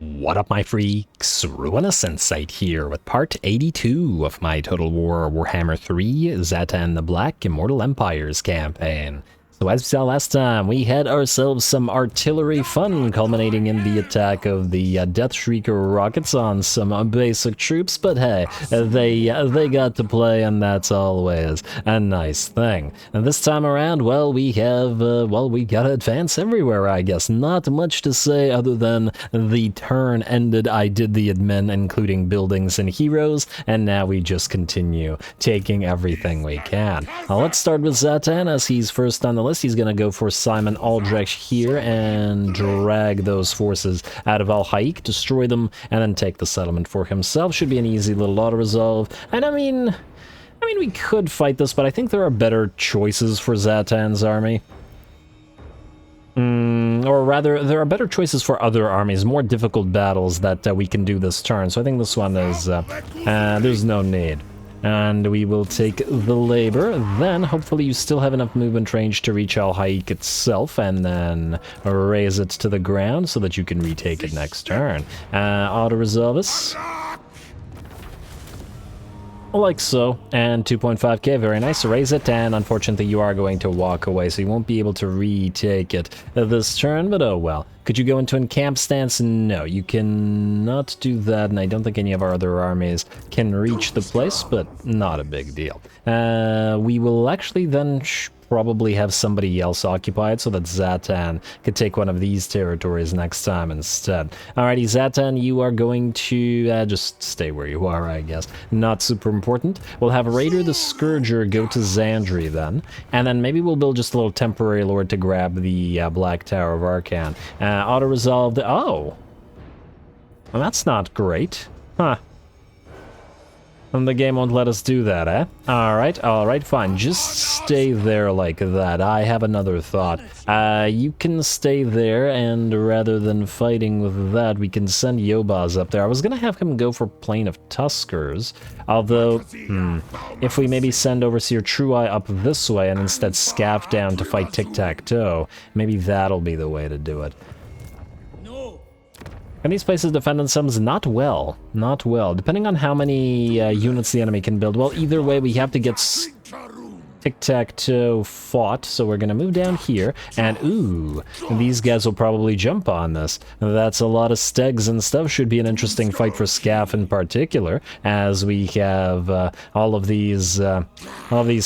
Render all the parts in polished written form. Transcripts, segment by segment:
What up, my freaks? RuinousInsight here with part 82 of my Total Warhammer 3 Zhatan the Black Immortal Empires campaign. So as we saw last time, we had ourselves some artillery fun, culminating in the attack of the Death Shrieker rockets on some basic troops, but hey, they got to play, and that's always a nice thing. And this time around, well, we gotta advance everywhere, I guess. Not much to say other than the turn ended, I did the admin, including buildings and heroes, and now we just continue taking everything we can. Now let's start with Zhatan, as he's first on the list. He's gonna go for Simon Aldrich here and drag those forces out of Al-Haik, destroy them, and then take the settlement for himself. Should be an easy little auto-resolve. And I mean, we could fight this, but I think there are better choices for Zhatan's army. Or rather, there are better choices for other armies, more difficult battles that we can do this turn. So I think this one is, there's no need. And we will take the labor. Then, hopefully, you still have enough movement range to reach Al-Haik itself, and then raise it to the ground so that you can retake it next turn. Auto-resolve us. Like so, and 2.5k, very nice. Raise it, and unfortunately you are going to walk away, so you won't be able to retake it this turn, but oh well. Could you go into an camp stance? No, you cannot do that, and I don't think any of our other armies can reach the place, but not a big deal. We will actually then probably have somebody else occupied so that Zhatan could take one of these territories next time instead. Alrighty, Zhatan, you are going to just stay where you are, I guess. Not super important. We'll have Raider the Scourger go to Zandri then, and then maybe we'll build just a little temporary lord to grab the Black Tower of Arcan. Auto-resolve the... Oh! Well, that's not great. Huh. And the game won't let us do that, eh? Alright, fine. Just stay there like that. I have another thought. You can stay there, and rather than fighting with that, we can send Yobaz up there. I was gonna have him go for Plain of Tuskers, although, if we maybe send Overseer True Eye up this way and instead scaff down to fight Tic-Tac-Toe, maybe that'll be the way to do it. And these places defend themselves not well. Not well. Depending on how many units the enemy can build. Well, either way, we have to get Tic-Tac-Toe fought, so we're gonna move down here, and ooh, these guys will probably jump on this. That's a lot of stegs and stuff. Should be an interesting fight for Scaff in particular, as we have all of these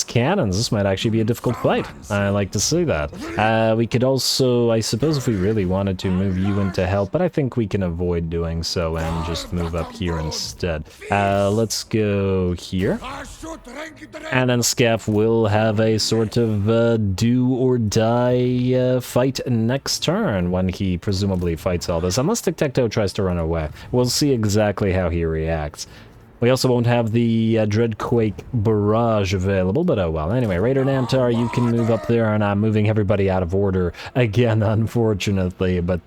cannons. This might actually be a difficult fight. I like to see that. We could also, I suppose, if we really wanted to, move you in to help, but I think we can avoid doing so and just move up here instead. Let's go here, and then Scaff will have a sort of do or die fight next turn when he presumably fights all this, unless Tic-Tac-Toe tries to run away. We'll see exactly how he reacts. We also won't have the Dreadquake Barrage available, but oh well. Anyway, Raider Namtar, you can move up there, and I'm moving everybody out of order again, unfortunately, but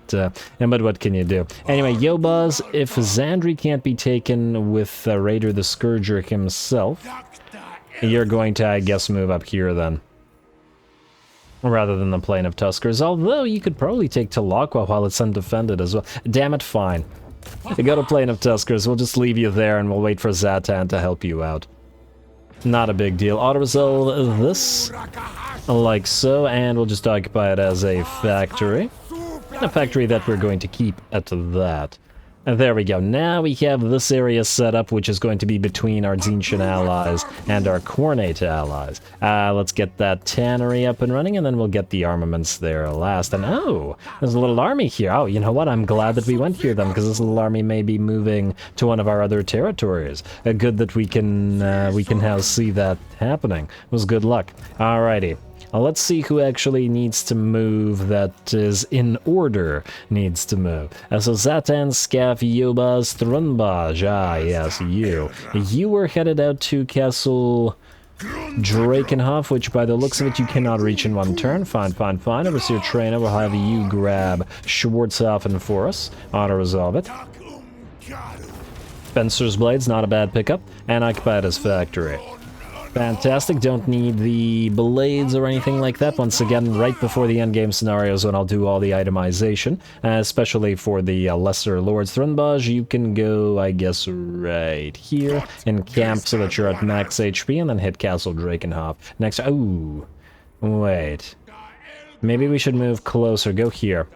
what can you do? Anyway, Yobaz, if Zandri can't be taken with Raider the Scourger himself, you're going to, I guess, move up here then, rather than the Plain of Tuskers, although you could probably take Talakwa while it's undefended as well. Damn it, fine. You go to Plain of Tuskers, we'll just leave you there and we'll wait for Zhatan to help you out. Not a big deal. Auto-resolve this, like so, and we'll just occupy it as a factory. A factory that we're going to keep at that. And there we go. Now we have this area set up, which is going to be between our Tzeentchian allies and our Khornate allies. Let's get that tannery up and running, and then we'll get the armaments there last. And oh, there's a little army here. Oh, you know what? I'm glad that we went here then, because this little army may be moving to one of our other territories. Good that we can now see that happening. It was good luck. Alrighty. Let's see who actually needs to move, that is in order needs to move. So Zhatan, Scaff, Yobaz, Thrunbaj, yes, you. You were headed out to Castle Drakenhof, which by the looks of it you cannot reach in one turn. Fine. Overseer Trainer will have you grab Schwarzhofen for us. Auto-resolve it. Spencer's Blade's not a bad pickup, and occupy his factory. Fantastic, don't need the blades or anything like that. Once again, right before the endgame scenarios when I'll do all the itemization, especially for the Lesser Lord's Thrunbaj, you can go, I guess, right here and camp so that you're at max HP and then hit Castle Drakenhof. Next, ooh, wait. Maybe we should move closer, go here.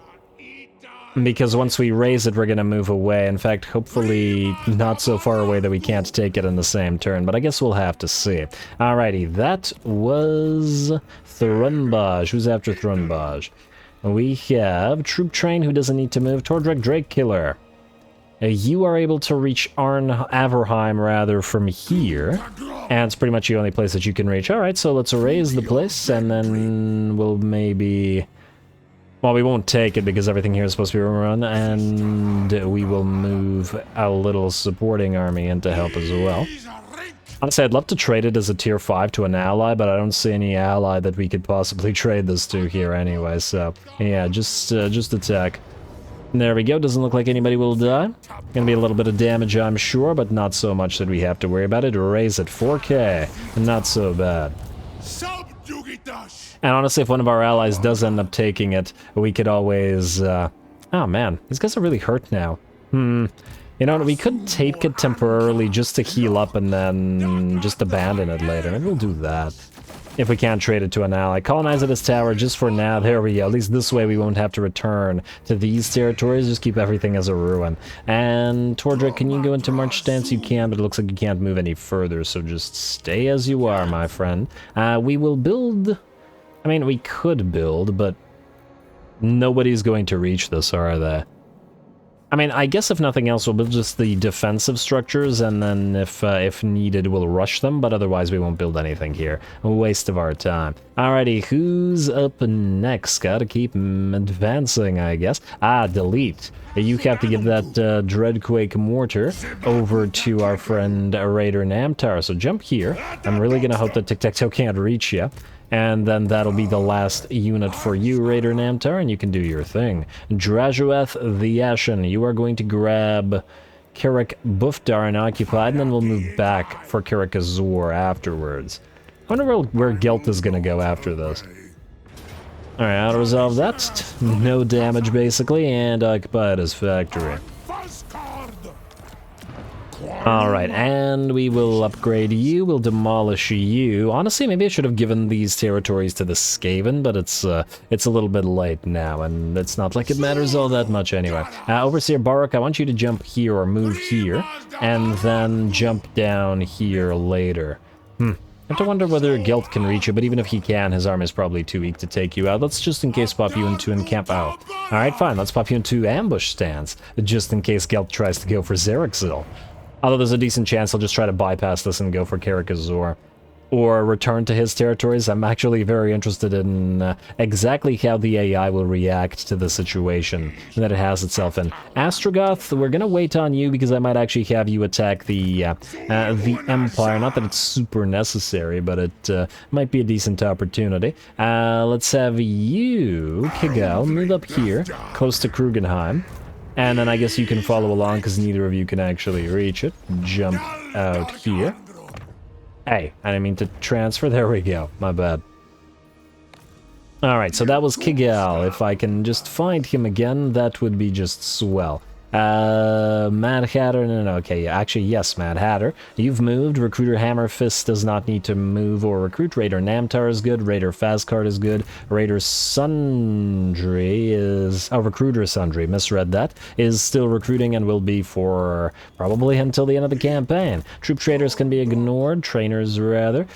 Because once we raise it, we're gonna move away. In fact, hopefully not so far away that we can't take it in the same turn, but I guess we'll have to see. Alrighty, that was Thrunbaj. Who's after Thrunbaj? We have Troop Train, who doesn't need to move. Tordrek Drake Killer. You are able to reach Averheim, rather, from here. And it's pretty much the only place that you can reach. Alright, so let's erase the place, and then we'll maybe... Well, we won't take it because everything here is supposed to be run, and we will move a little supporting army in to help as well. Honestly, I'd love to trade it as a tier 5 to an ally, but I don't see any ally that we could possibly trade this to here anyway, so yeah, just attack. There we go, doesn't look like anybody will die. Gonna be a little bit of damage, I'm sure, but not so much that we have to worry about it. Raise it 4k, not so bad. And honestly, if one of our allies does end up taking it, we could always... oh man, these guys are really hurt now. You know, we could take it temporarily just to heal up and then just abandon it later. Maybe we'll do that. If we can't trade it to an ally. Colonize it as tower just for now. There we go. At least this way we won't have to return to these territories. Just keep everything as a ruin. And Tordrek, can you go into March stance? You can, but it looks like you can't move any further. So just stay as you are, my friend. We will build... I mean, we could build, but nobody's going to reach this, are they? I mean, I guess if nothing else, we'll build just the defensive structures, and then if needed, we'll rush them, but otherwise we won't build anything here. A waste of our time. Alrighty, who's up next? Gotta keep advancing, I guess. Delete. You have to give that Dreadquake Mortar over to our friend Raider Namtar, so jump here. I'm really gonna hope that Tic-Tac-Toe can't reach you. And then that'll be the last unit for you, Raider Namtar, and you can do your thing. Drajueth the Ashen, you are going to grab Kirik Bufdar and Occupied, and then we'll move back for Kirik Azor afterwards. I wonder where Gelt is going to go after this. Alright, I'll resolve that. No damage, basically, and Occupied his factory. Alright, and we will upgrade you, we'll demolish you. Honestly, maybe I should have given these territories to the Skaven, but it's a little bit late now, and it's not like it matters all that much anyway. Overseer Barak, I want you to jump here or move here, and then jump down here later. I have to wonder whether Gelt can reach you, but even if he can, his army is probably too weak to take you out. Let's just in case pop you into encamp. Oh, alright, fine, let's pop you into ambush stance, just in case Gelt tries to go for Xerexil. Although there's a decent chance he'll just try to bypass this and go for Kirik Azor. Or return to his territories. I'm actually very interested in exactly how the AI will react to the situation that it has itself in. Astrogoth, we're gonna wait on you because I might actually have you attack the Empire. Not that it's super necessary, but it might be a decent opportunity. Let's have you, Kigal, move up here, close to Krugenheim. And then I guess you can follow along because neither of you can actually reach it. Jump out here. Hey, I didn't mean to transfer. There we go. My bad. Alright, so that was Kigal. If I can just find him again, that would be just swell. Mad Hatter, no, okay, actually, yes, Mad Hatter. You've moved, Recruiter Hammerfist does not need to move or recruit, Raider Namtar is good, Raider Fazcard is good, Raider Sundry is... oh, Recruiter Sundry, misread that, is still recruiting and will be for probably until the end of the campaign. Troop Traders can be ignored, Trainers rather,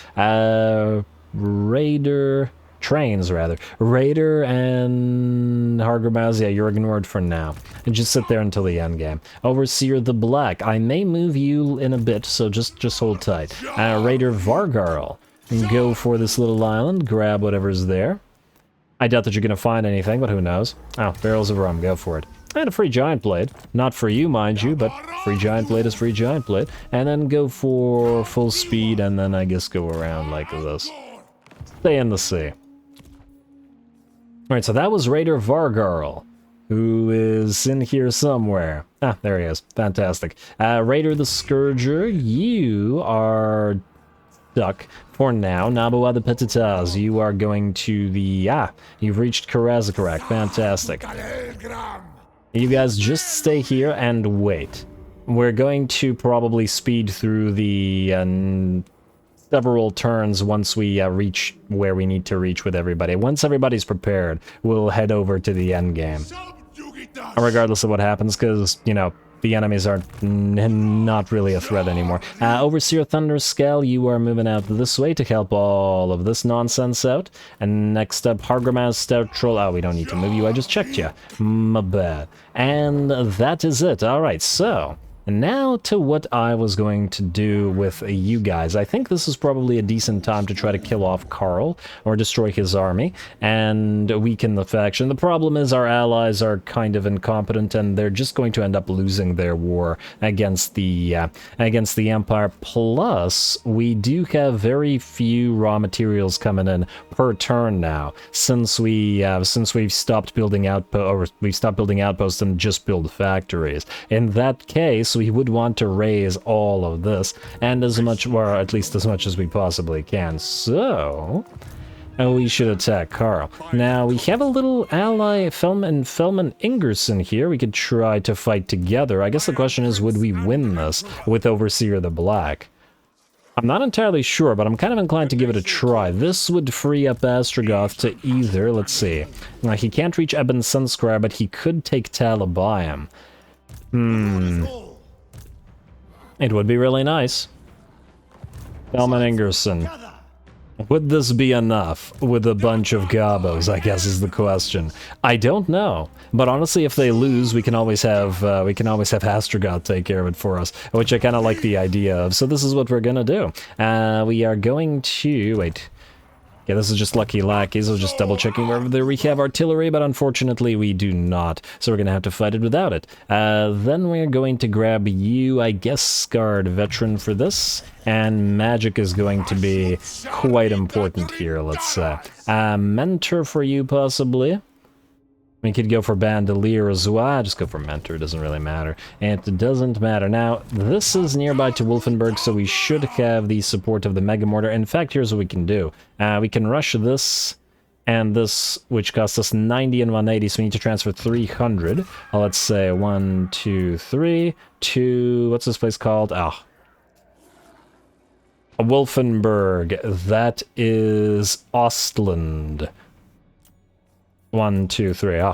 Trains, rather. Raider and Hargremouse, yeah, you're ignored for now. And just sit there until the end game. Overseer the Black, I may move you in a bit, so just hold tight. Raider Vargarl, go for this little island, grab whatever's there. I doubt that you're going to find anything, but who knows. Oh, barrels of rum, go for it. And a free Giant Blade. Not for you, mind you, but free Giant Blade is free Giant Blade. And then go for full speed, and then I guess go around like this. Stay in the sea. Alright, so that was Raider Vargarl, who is in here somewhere. Ah, there he is. Fantastic. Raider the Scourger, you are stuck for now. Nabu the Petitas, you are going to the... you've reached Karazakarak. Fantastic. You guys just stay here and wait. We're going to probably speed through the several turns once we reach where we need to reach with everybody. Once everybody's prepared, we'll head over to the end game. Regardless of what happens, because, you know, the enemies are not really a threat anymore. Overseer Thunderscale, you are moving out this way to help all of this nonsense out. And next up, Hargramaz Stout Troll. Oh, we don't need to move you, I just checked you. My bad. And that is it. Alright, so... And now to what I was going to do with you guys. I think this is probably a decent time to try to kill off Karl, or destroy his army, and weaken the faction. The problem is our allies are kind of incompetent, and they're just going to end up losing their war against the Empire. Plus, we do have very few raw materials coming in per turn now, since we've stopped building outposts and just build factories. In that case, we would want to raise all of this, and as much, or at least as much as we possibly can. So, we should attack Karl. Now, we have a little ally, Felman Ingerson here. We could try to fight together. I guess the question is, would we win this with Overseer the Black? I'm not entirely sure, but I'm kind of inclined to give it a try. This would free up Astrogoth to either, let's see. Now, he can't reach Ebon Sunscribe, but he could take Talabayam. It would be really nice. Felman Ingerson. Would this be enough with a bunch of gobos, I guess is the question. I don't know. But honestly, if they lose, we can always have Astrogoth take care of it for us, which I kind of like the idea of. So this is what we're gonna do. We are going to... Wait. Yeah, this is just lucky lackeys. I was just double-checking wherever we have artillery, but unfortunately we do not. So we're going to have to fight it without it. Then we're going to grab you, I guess, Scarred Veteran for this. And magic is going to be quite important here, let's say. Mentor for you, possibly. We could go for Bandolier as well. Just go for Mentor, it doesn't really matter. And it doesn't matter. Now, this is nearby to Wolfenburg, so we should have the support of the Mega Mortar. In fact, here's what we can do. We can rush this and this, which costs us 90 and 180, so we need to transfer 300. Let's say 1, 2, 3, 2... What's this place called? Wolfenburg. That is Ostland. 1, 2, 3.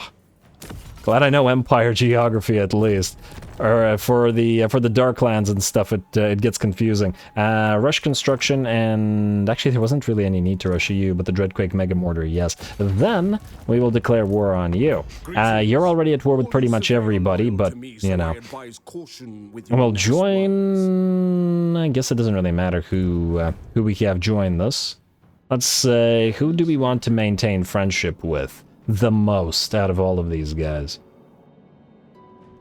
Glad I know Empire geography at least. Or for the Darklands and stuff, it gets confusing. Rush construction, and actually there wasn't really any need to rush you, but the Dreadquake Mega Mortar, yes. Then we will declare war on you. You're already at war with pretty much everybody, but you know, we'll join. I guess it doesn't really matter who we have join this. Let's say, who do we want to maintain friendship with the most out of all of these guys?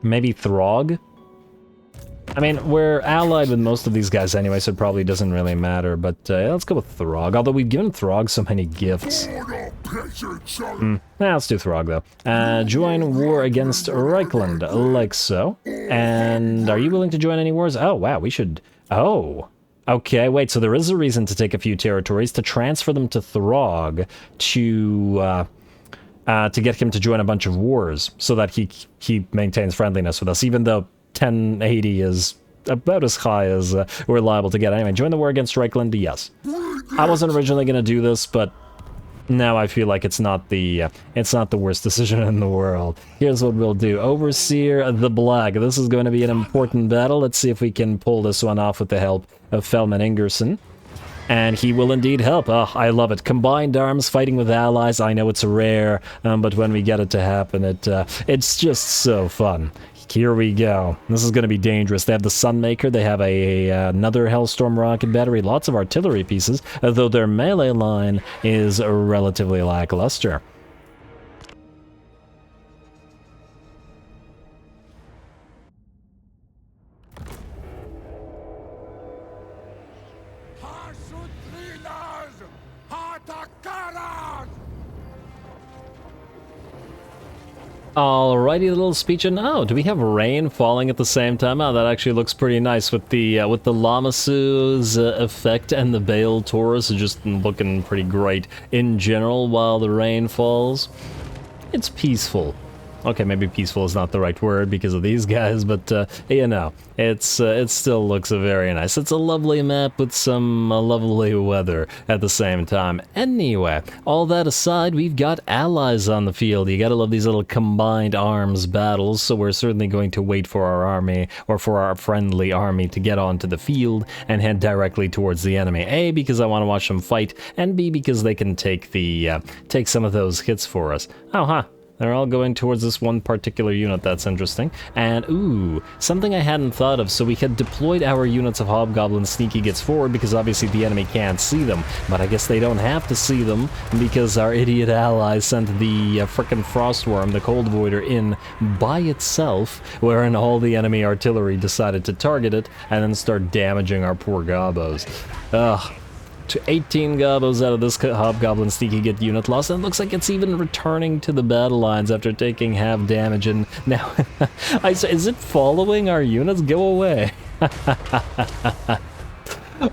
Maybe Throg? I mean, we're allied with most of these guys anyway, so it probably doesn't really matter, but let's go with Throg, although we've given Throg so many gifts. Let's do Throg, though. Join war against Reichland, like so. And are you willing to join any wars? Oh, wow, we should... Oh... Okay, wait, so there is a reason to take a few territories, to transfer them to Throg, to get him to join a bunch of wars, so that he maintains friendliness with us, even though 1080 is about as high as we're liable to get. Anyway, join the war against Reichland, yes. I wasn't originally going to do this, but now I feel like it's not the worst decision in the world. Here's what we'll do. Overseer the Black. This is going to be an important battle. Let's see if we can pull this one off with the help of Felman Ingerson. And he will indeed help. Oh, I love it. Combined arms, fighting with allies. I know it's rare, but when we get it to happen, it's just so fun. Here we go. This is going to be dangerous. They have the Sunmaker. They have another Hellstorm rocket battery. Lots of artillery pieces, though their melee line is relatively lackluster. Alrighty, little speech, and oh, do we have rain falling at the same time? Oh, that actually looks pretty nice with the Lamasu's effect and the Bale Taurus just looking pretty great in general while the rain falls. It's peaceful. Okay, maybe peaceful is not the right word because of these guys, but you know, it still looks very nice. It's a lovely map with some lovely weather at the same time. Anyway, all that aside, we've got allies on the field. You gotta love these little combined arms battles, so we're certainly going to wait for our army, or for our friendly army, to get onto the field and head directly towards the enemy. A, because I want to watch them fight, and B, because they can take some of those hits for us. Oh, huh. They're all going towards this one particular unit. That's interesting. And, ooh, something I hadn't thought of. So we had deployed our units of Hobgoblin Sneaky Gets forward because obviously the enemy can't see them. But I guess they don't have to see them because our idiot allies sent the frickin' Frostworm, the Cold Voider, in by itself, wherein all the enemy artillery decided to target it and then start damaging our poor gobos. Ugh. To 18 gobos out of this Hobgoblin Sneaky Get unit loss, and it looks like it's even returning to the battle lines after taking half damage, and now, is it following our units? Go away.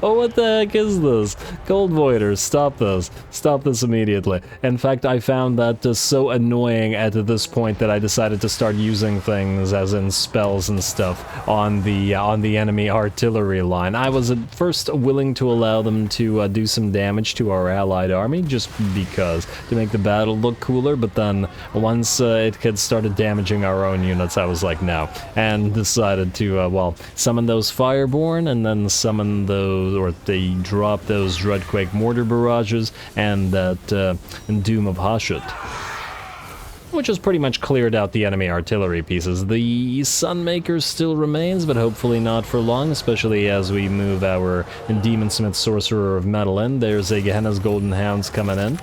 Oh, what the heck is this? Cold Voiders, stop this. Stop this immediately. In fact, I found that so annoying at this point that I decided to start using things, as in spells and stuff, on the enemy artillery line. I was at first willing to allow them to do some damage to our allied army, just because, to make the battle look cooler, but then once it had started damaging our own units, I was like, no. And decided to, well, summon those Fireborn, and then summon those, or they drop those Dreadquake mortar barrages and that Doom of Hashut, which has pretty much cleared out the enemy artillery pieces. The Sunmaker still remains, but hopefully not for long, especially as we move our Demonsmith Sorcerer of Metal in. There's a Gehenna's Golden Hounds coming in.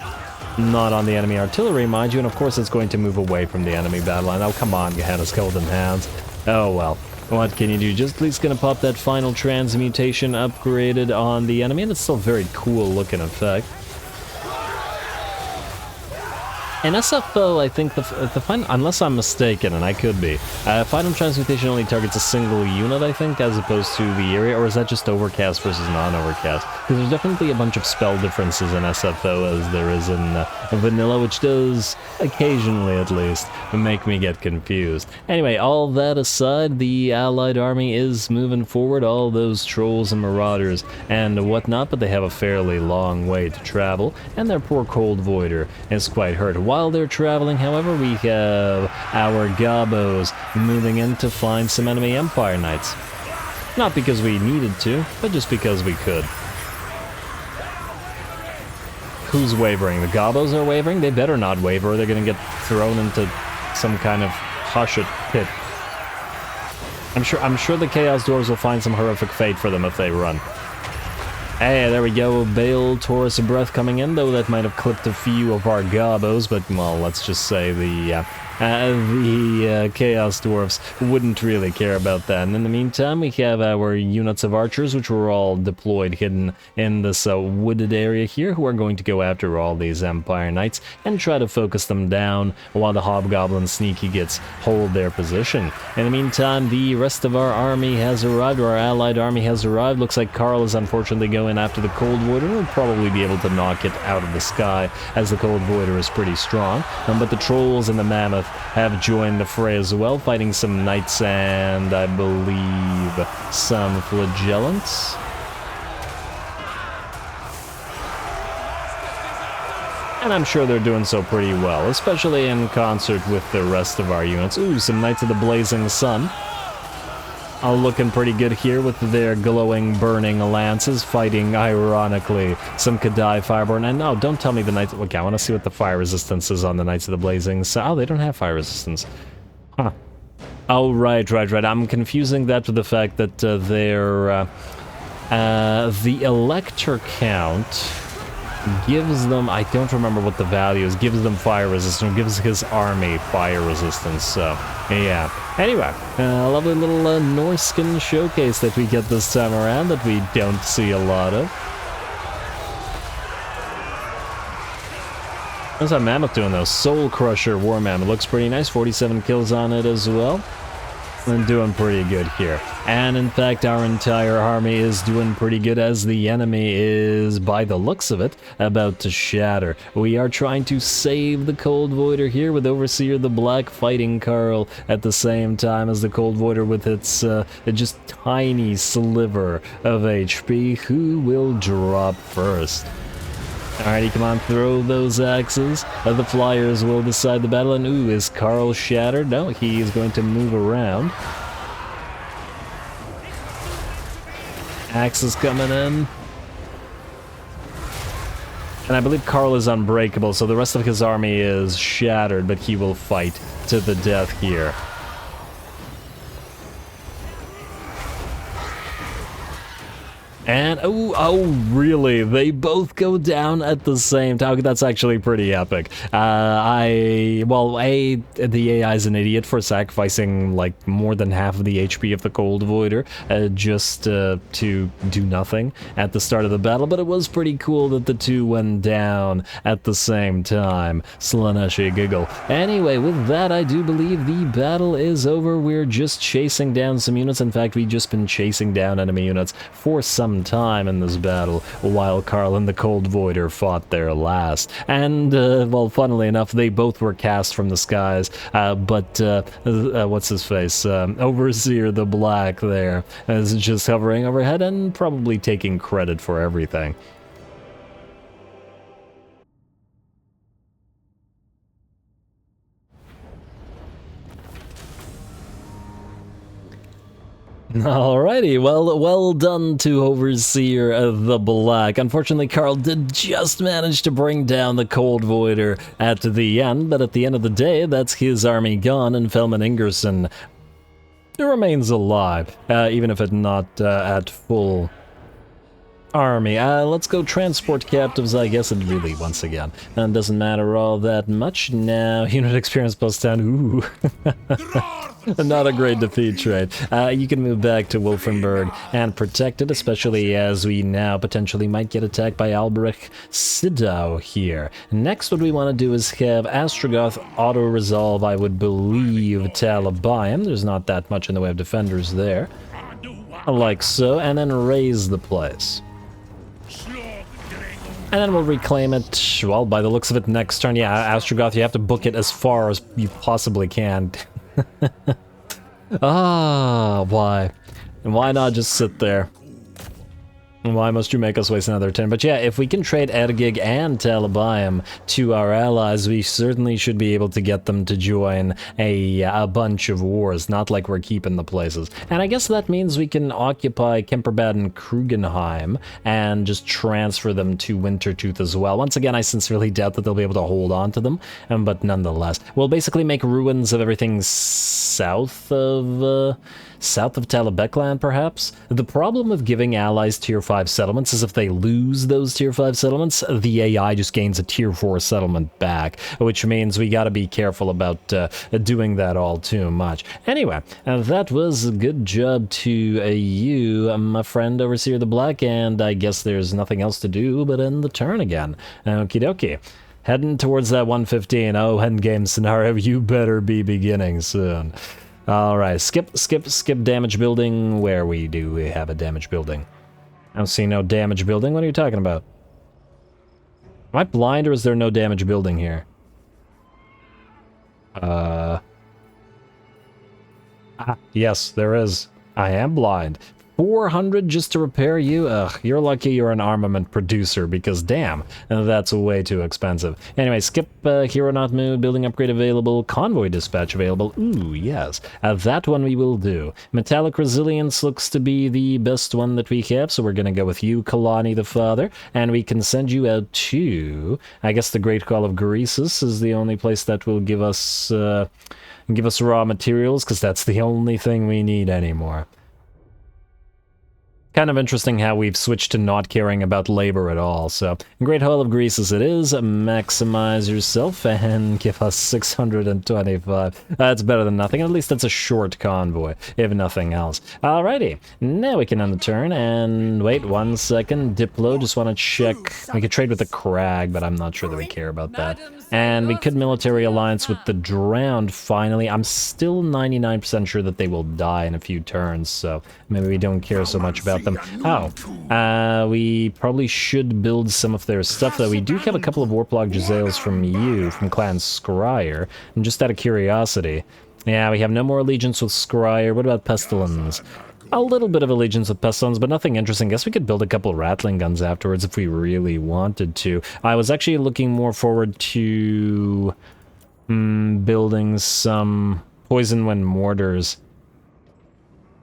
Not on the enemy artillery, mind you, and of course it's going to move away from the enemy battle line. Oh, come on, Gehenna's Golden Hounds. Oh, well. What can you do? Just at least gonna pop that final transmutation upgraded on the enemy, and it's still a very cool looking effect. In SFO, I think the final, unless I'm mistaken, and I could be, final transmutation only targets a single unit, I think, as opposed to the area, or is that just overcast versus non-overcast? Because there's definitely a bunch of spell differences in SFO as there is in vanilla, which does, occasionally at least, make me get confused. Anyway, all that aside, the allied army is moving forward, all those trolls and marauders and whatnot, but they have a fairly long way to travel, and their poor Cold Voider is quite hurt. While they're traveling, however, we have our gobos moving in to find some enemy Empire Knights. Not because we needed to, but just because we could. Who's wavering? The gobos are wavering? They better not waver, or they're gonna get thrown into some kind of Hashut pit. I'm sure the Chaos Dwarfs will find some horrific fate for them if they run. Hey, there we go, Bale Taurus of Breath coming in, though that might have clipped a few of our gobos, but, well, let's just say the Chaos Dwarfs wouldn't really care about that. And in the meantime, we have our units of archers, which were all deployed hidden in this wooded area here, who are going to go after all these Empire Knights and try to focus them down while the Hobgoblin Sneaky Gets hold their position. In the meantime, the rest of our army has arrived, or our allied army has arrived. Looks like Karl is unfortunately going after the Cold Voider, and will probably be able to knock it out of the sky, as the Cold Voider is pretty strong. But the Trolls and the Mammoth have joined the fray as well, fighting some Knights and, I believe, some Flagellants. And I'm sure they're doing so pretty well, especially in concert with the rest of our units. Ooh, some Knights of the Blazing Sun. All looking pretty good here with their glowing, burning lances, fighting, ironically, some Kadai Fireborn. And no, don't tell me the Knights... Okay, I want to see what the fire resistance is on the Knights of the Blazing Sun. Oh, they don't have fire resistance. Huh. Oh, right. I'm confusing that with the fact that the Elector count gives them, I don't remember what the value is, gives them fire resistance, gives his army fire resistance, so, yeah. Anyway, a lovely little Norskin showcase that we get this time around that we don't see a lot of. How's that mammoth doing though? Soul Crusher War Mammoth looks pretty nice. 47 kills on it as well. And doing pretty good here. And in fact, our entire army is doing pretty good as the enemy is, by the looks of it, about to shatter. We are trying to save the Cold Voider here with Overseer the Black fighting Carl at the same time as the Cold Voider with its just tiny sliver of HP. Who will drop first? Alrighty, come on, throw those axes. The flyers will decide the battle. And ooh, is Carl shattered? No, he is going to move around. Axes coming in. And I believe Carl is unbreakable, so the rest of his army is shattered, but he will fight to the death here. And, oh, really? They both go down at the same time? That's actually pretty epic. The AI is an idiot for sacrificing, like, more than half of the HP of the Cold Voider just to do nothing at the start of the battle, but it was pretty cool that the two went down at the same time. Slaneshi giggle. Anyway, with that, I do believe the battle is over. We're just chasing down some units. In fact, we've just been chasing down enemy units for some time in this battle while Carl and the Cold Voider fought their last. And, well, funnily enough, they both were cast from the skies, but what's his face? Overseer the Black there is just hovering overhead and probably taking credit for everything. Alrighty, well done to Overseer the Black. Unfortunately, Carl did just manage to bring down the Cold Voider at the end, but at the end of the day, that's his army gone, and Felman Ingerson remains alive, even if it's not at full army. Let's go transport captives, I guess it really, once again. And doesn't matter all that much now. Unit experience plus 10, ooh. Not a great defeat trade. You can move back to Wolfenburg and protect it, especially as we now potentially might get attacked by Albrecht Sidau here. Next, what we want to do is have Astrogoth auto-resolve, I would believe, Talabayam. There's not that much in the way of defenders there. Like so, and then raise the place. And then we'll reclaim it, well, by the looks of it, next turn. Yeah, Astrogoth, you have to book it as far as you possibly can. Why? And why not just sit there? Why must you make us waste another turn? But yeah, if we can trade Ergig and Talabayam to our allies, we certainly should be able to get them to join a bunch of wars, not like we're keeping the places. And I guess that means we can occupy Kemperbad and Krugenheim and just transfer them to Wintertooth as well. Once again, I sincerely doubt that they'll be able to hold on to them, but nonetheless. We'll basically make ruins of everything south of Talabekland, perhaps? The problem with giving allies tier 5 settlements is if they lose those tier 5 settlements, the AI just gains a tier 4 settlement back, which means we gotta be careful about doing that all too much. Anyway, that was a good job to you, my friend Overseer the Black, and I guess there's nothing else to do but end the turn again. Okie dokie. Heading towards that 115. Oh, endgame scenario, you better be beginning soon. Alright, skip damage building. Where we have a damage building? I don't see no damage building. What are you talking about? Am I blind or is there no damage building here? Yes, there is. I am blind. 400 just to repair you? Ugh, you're lucky you're an armament producer, because damn, that's way too expensive. Anyway, skip hero not moved, building upgrade available, convoy dispatch available. Ooh, yes. That one we will do. Metallic resilience looks to be the best one that we have, so we're gonna go with you, Kalani the Father, and we can send you out to, I guess the Great Call of Greasus is the only place that will give us raw materials, because that's the only thing we need anymore. Kind of interesting how we've switched to not caring about labor at all. So, Great Hall of Greece as it is, maximize yourself and give us 625. That's better than nothing. At least that's a short convoy, if nothing else. Alrighty, now we can end the turn, and wait 1 second. Diplo, just want to check. We could trade with the Crag, but I'm not sure that we care about that. And we could military alliance with the Drowned, finally. I'm still 99% sure that they will die in a few turns, so maybe we don't care so much about them. We probably should build some of their stuff, though. We do have a couple of Warplug Jezzails from you, from Clan Scryer, and just out of curiosity. Yeah, we have no more allegiance with Scryer. What about Pestilence? A little bit of allegiance with Pestilence, but nothing interesting. Guess we could build a couple of Rattling guns afterwards if we really wanted to. I was actually looking more forward to building some Poison Wind mortars.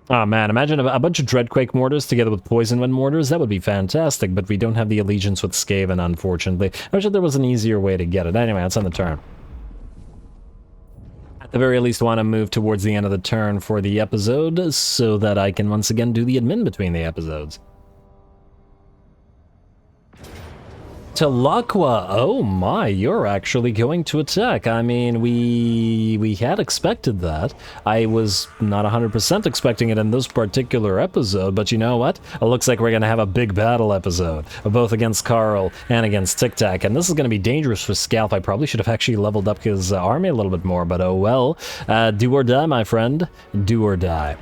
Oh man, imagine a bunch of Dreadquake mortars together with Poison Wind mortars. That would be fantastic, but we don't have the allegiance with Skaven, unfortunately. I wish there was an easier way to get it. Anyway, that's on the turn. At the very least, want to move towards the end of the turn for the episode so that I can once again do the admin between the episodes. Telaqua, oh my, you're actually going to attack. I mean, we had expected that. I was not 100% expecting it in this particular episode, but you know what? It looks like we're going to have a big battle episode, both against Carl and against Tic-Tac, and this is going to be dangerous for Scalp. I probably should have actually leveled up his army a little bit more, but oh well. Do or die, my friend. Do or die.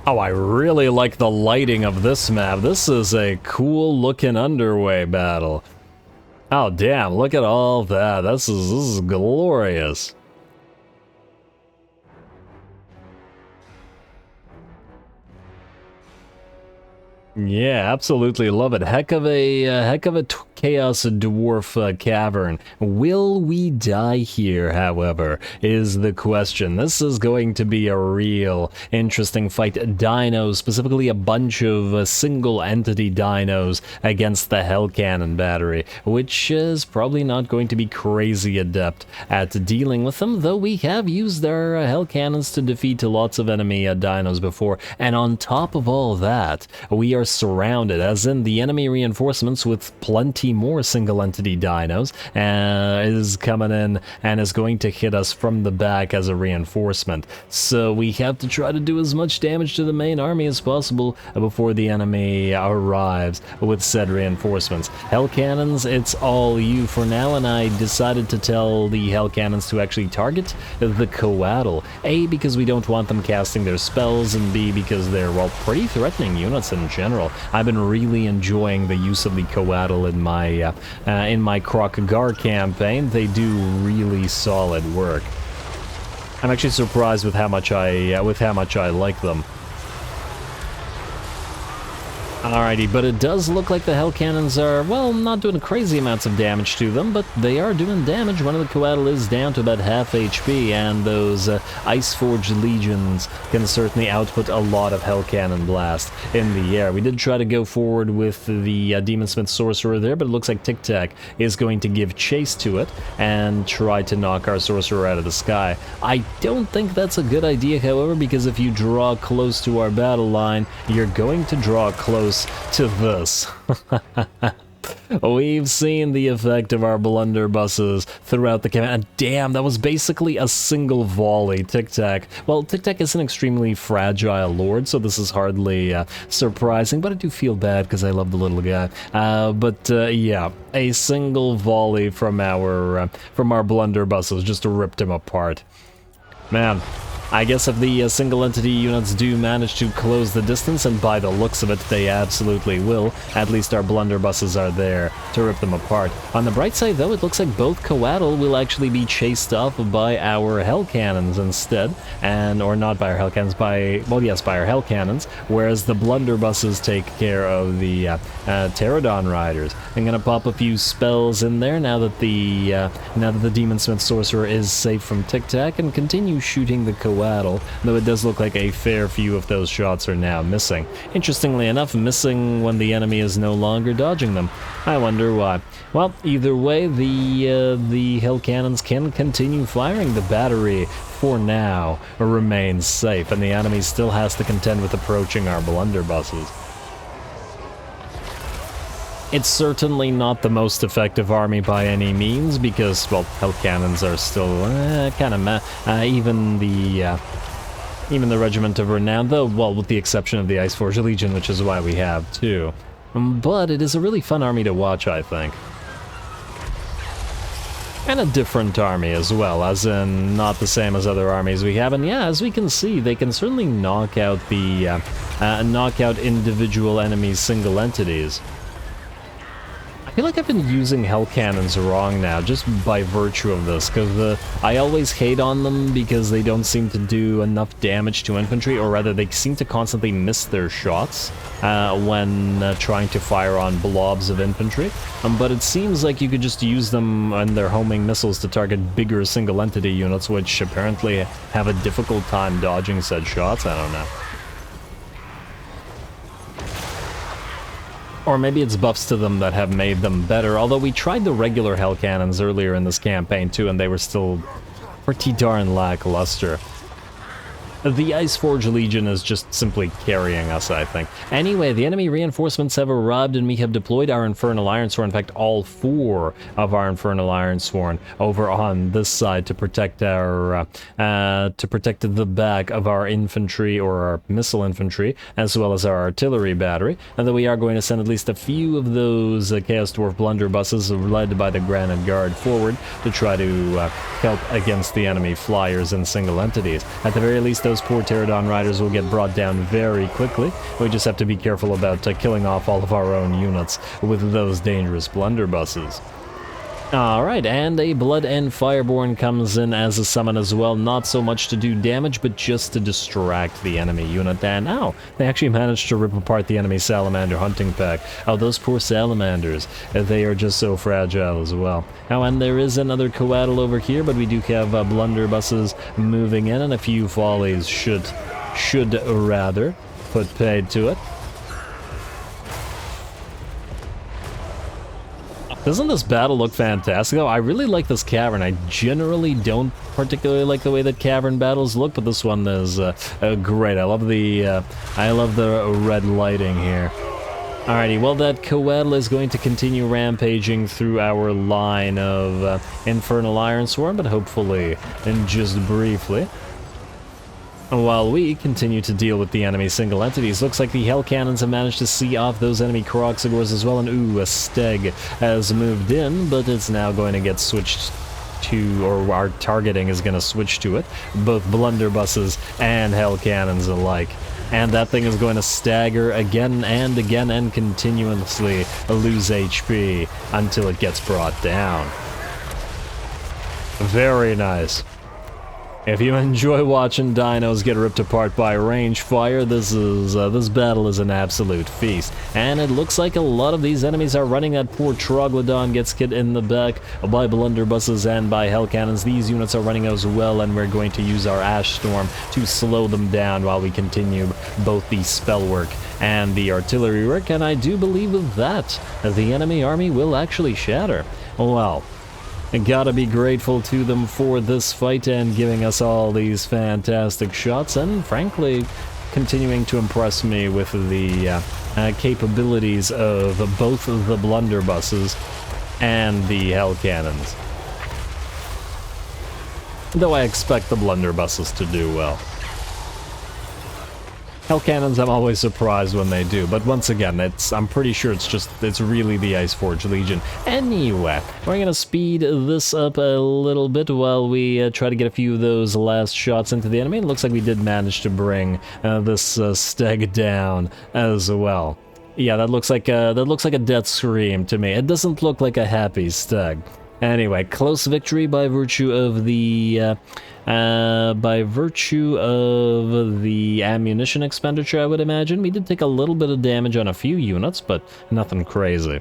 Oh, I really like the lighting of this map. This is a cool looking underway battle. Oh damn, look at all that. This is glorious. Yeah, absolutely love it. Heck of a Chaos Dwarf cavern. Will we die here, however, is the question. This is going to be a real interesting fight. Dinos, specifically a bunch of single entity dinos against the Hell Cannon battery, which is probably not going to be crazy adept at dealing with them, though we have used our Hell Cannons to defeat lots of enemy dinos before. And on top of all that, we are surrounded, as in the enemy reinforcements, with plenty more single entity dinos, is coming in and is going to hit us from the back as a reinforcement. So we have to try to do as much damage to the main army as possible before the enemy arrives with said reinforcements. Hell Cannons, it's all you for now, and I decided to tell the Hell Cannons to actually target the Coatl. A, because we don't want them casting their spells, and B, because they're, well, pretty threatening units in general. I've been really enjoying the use of the Coatl in my Kroq-Gar campaign. They do really solid work. I'm actually surprised with how much I like them. Alrighty, but it does look like the Hell Cannons are, well, not doing crazy amounts of damage to them, but they are doing damage. One of the Coatl is down to about half HP, and those Iceforged Legions can certainly output a lot of Hell Cannon blast in the air. We did try to go forward with the Demonsmith Sorcerer there, but it looks like Tic-Tac is going to give chase to it and try to knock our Sorcerer out of the sky. I don't think that's a good idea, however, because if you draw close to our battle line, you're going to draw close to this. We've seen the effect of our blunderbusses throughout the campaign. Damn, that was basically a single volley. Tic-Tac. Well, Tic-Tac is an extremely fragile lord, so this is hardly surprising, but I do feel bad because I love the little guy. Yeah, a single volley from our blunderbusses just ripped him apart. Man. I guess if the single entity units do manage to close the distance, and by the looks of it they absolutely will, at least our blunderbusses are there to rip them apart. On the bright side though, it looks like both Coatl will actually be chased off by our Hell Cannons instead, or not by our Hell Cannons, by our Hell Cannons, whereas the blunderbusses take care of the Pterodon Riders. I'm gonna pop a few spells in there now that the Demonsmith Sorcerer is safe from Tic-Tac, and continue shooting the Coatl coatl, though it does look like a fair few of those shots are now missing. Interestingly enough, missing when the enemy is no longer dodging them. I wonder why. Well, either way, the Hell Cannons can continue firing. The battery, for now, remains safe, and the enemy still has to contend with approaching our blunderbusses. It's certainly not the most effective army by any means, because, well, Hell Cannons are still kind of meh. Even the Regiment of Renown, though, well, with the exception of the Iceforge Legion, which is why we have two. But it is a really fun army to watch, I think. And a different army as well, as in not the same as other armies we have. And yeah, as we can see, they can certainly knock out the individual enemies' single entities. I feel like I've been using Hell Cannons wrong now, just by virtue of this, because I always hate on them because they don't seem to do enough damage to infantry, or rather they seem to constantly miss their shots when trying to fire on blobs of infantry. But it seems like you could just use them and their homing missiles to target bigger single entity units, which apparently have a difficult time dodging said shots. I don't know. Or maybe it's buffs to them that have made them better, although we tried the regular Hell Cannons earlier in this campaign too, and they were still pretty darn lackluster. The Iceforge Legion is just simply carrying us, I think. Anyway, the enemy reinforcements have arrived, and we have deployed our Infernal Ironsworn, in fact, all 4 of our Infernal Ironsworn, over on this side to protect our, to protect the back of our infantry, or our missile infantry, as well as our artillery battery. And then we are going to send at least a few of those Chaos Dwarf blunderbusses, led by the Granite Guard, forward to try to help against the enemy flyers and single entities. At the very least, those poor Pterodon riders will get brought down very quickly. We just have to be careful about killing off all of our own units with those dangerous blunderbusses. Alright, and a Blood End Fireborn comes in as a summon as well, not so much to do damage, but just to distract the enemy unit. And now, they actually managed to rip apart the enemy Salamander hunting pack. Oh, those poor Salamanders, they are just so fragile as well. Oh, and there is another coatl over here, but we do have blunderbusses moving in, and a few follies should rather put paid to it. Doesn't this battle look fantastic? Oh, I really like this cavern. I generally don't particularly like the way that cavern battles look, but this one is great. I love the red lighting here. Alrighty, well, that coatl is going to continue rampaging through our line of Infernal Ironsworn, but hopefully, and just briefly. While we continue to deal with the enemy single entities, looks like the Hell Cannons have managed to see off those enemy Kroxigors as well, and ooh, a Steg has moved in, but it's now going to get switched to, or our targeting is going to switch to it, both blunderbusses and Hell Cannons alike. And that thing is going to stagger again and again and continuously lose HP until it gets brought down. Very nice. If you enjoy watching dinos get ripped apart by range fire, this battle is an absolute feast. And it looks like a lot of these enemies are running. That poor Troglodon gets hit in the back by blunderbusses and by Hell Cannons. These units are running as well, and we're going to use our Ash Storm to slow them down while we continue both the spell work and the artillery work. And I do believe with that, the enemy army will actually shatter. Well, I gotta be grateful to them for this fight and giving us all these fantastic shots, and frankly, continuing to impress me with the capabilities of both the blunderbusses and the Hell Cannons. Though I expect the blunderbusses to do well. Hell Cannons, I'm always surprised when they do, but once again, I'm pretty sure it's really the Iceforge Legion. Anyway, we're gonna speed this up a little bit while we try to get a few of those last shots into the enemy. It looks like we did manage to bring this Steg down as well. Yeah, that looks like a death scream to me. It doesn't look like a happy Steg. Anyway, close victory by virtue of the ammunition expenditure, I would imagine. We did take a little bit of damage on a few units, but nothing crazy.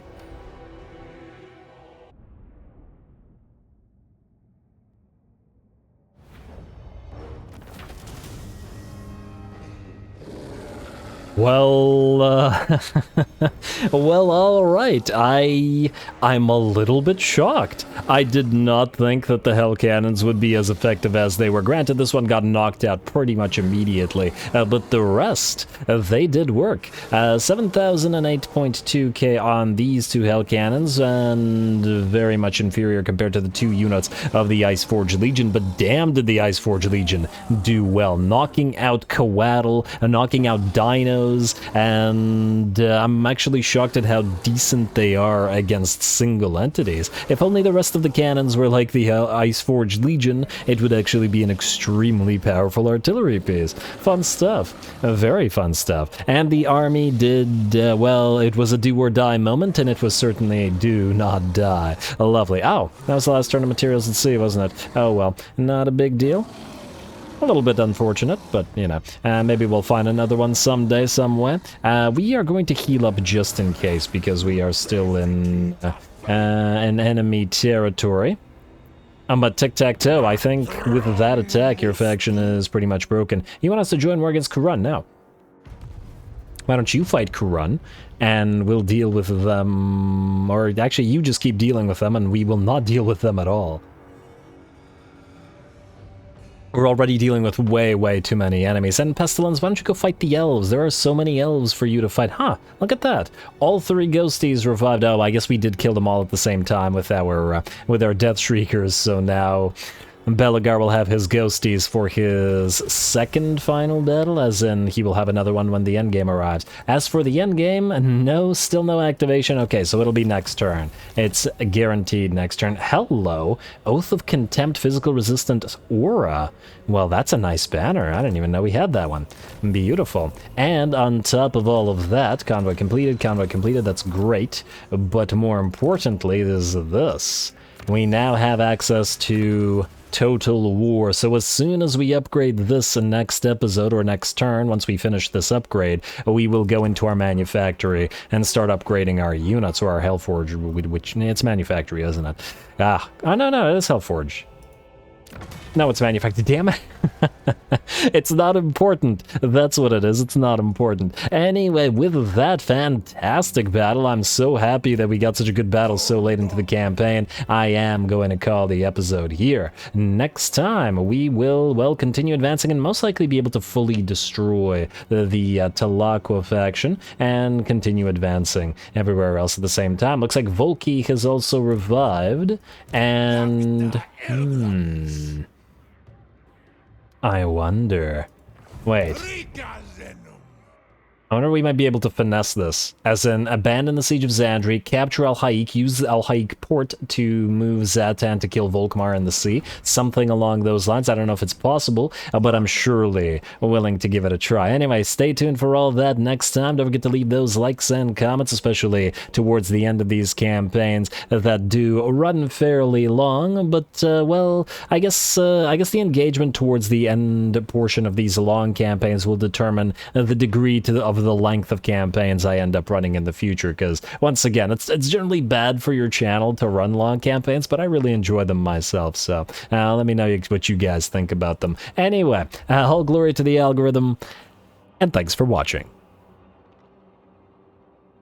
Well, well, all right. I'm a little bit shocked. I did not think that the Hell Cannons would be as effective as they were. Granted, this one got knocked out pretty much immediately, but the rest, they did work. 7,008.2k on these two Hell Cannons, and very much inferior compared to the two units of the Iceforge Legion, but damn did the Iceforge Legion do well, knocking out Coatl, knocking out Dinos, and I'm actually shocked at how decent they are against single entities. If only the rest of the cannons were like the Iceforge Legion, it would actually be an extremely powerful artillery piece. Fun stuff. Very fun stuff. And the army did, well, it was a do-or-die moment, and it was certainly a do not die. Lovely. Oh, that was the last turn of materials at sea, wasn't it? Oh well, not a big deal. A little bit unfortunate, but, you know, maybe we'll find another one someday, somewhere. We are going to heal up just in case, because we are still in enemy territory. But Tic-Tac-Toe, I think with that attack, your faction is pretty much broken. You want us to join war against Kurun now? Why don't you fight Kurun, and we'll deal with them, or actually you just keep dealing with them, and we will not deal with them at all. We're already dealing with way, way too many enemies. And Pestilence, why don't you go fight the elves? There are so many elves for you to fight. Huh, look at that. All three ghosties revived. Oh, I guess we did kill them all at the same time with our Death Shriekers, so now Belagar will have his ghosties for his second final battle, as in he will have another one when the endgame arrives. As for the endgame, no, still no activation. Okay, so it'll be next turn. It's guaranteed next turn. Hello, Oath of Contempt, Physical Resistant Aura. Well, that's a nice banner. I didn't even know we had that one. Beautiful. And on top of all of that, convoy completed, that's great. But more importantly is this. We now have access to Total War, so as soon as we upgrade this next episode or next turn, once we finish this upgrade, we will go into our manufactory and start upgrading our units, or our Hellforge, which it's manufactory, isn't it? Oh, no, it is Hellforge. No, it's manufactured. Damn it. It's not important. That's what it is. It's not important. Anyway, with that fantastic battle, I'm so happy that we got such a good battle so late into the campaign. I am going to call the episode here. Next time, we will, well, continue advancing and most likely be able to fully destroy the Talaqua faction and continue advancing everywhere else at the same time. Looks like Volki has also revived, and I wonder. Wait. I wonder if we might be able to finesse this. As in, abandon the Siege of Zandri, capture Al-Haik, use the Al-Haik port to move Zhatan to kill Volkmar in the sea. Something along those lines. I don't know if it's possible, but I'm surely willing to give it a try. Anyway, stay tuned for all of that next time. Don't forget to leave those likes and comments, especially towards the end of these campaigns that do run fairly long. But, well, I guess the engagement towards the end portion of these long campaigns will determine the degree of the length of campaigns I end up running in the future, because once again, it's generally bad for your channel to run long campaigns, but I really enjoy them myself, so let me know what you guys think about them. Anyway, all glory to the algorithm, and thanks for watching.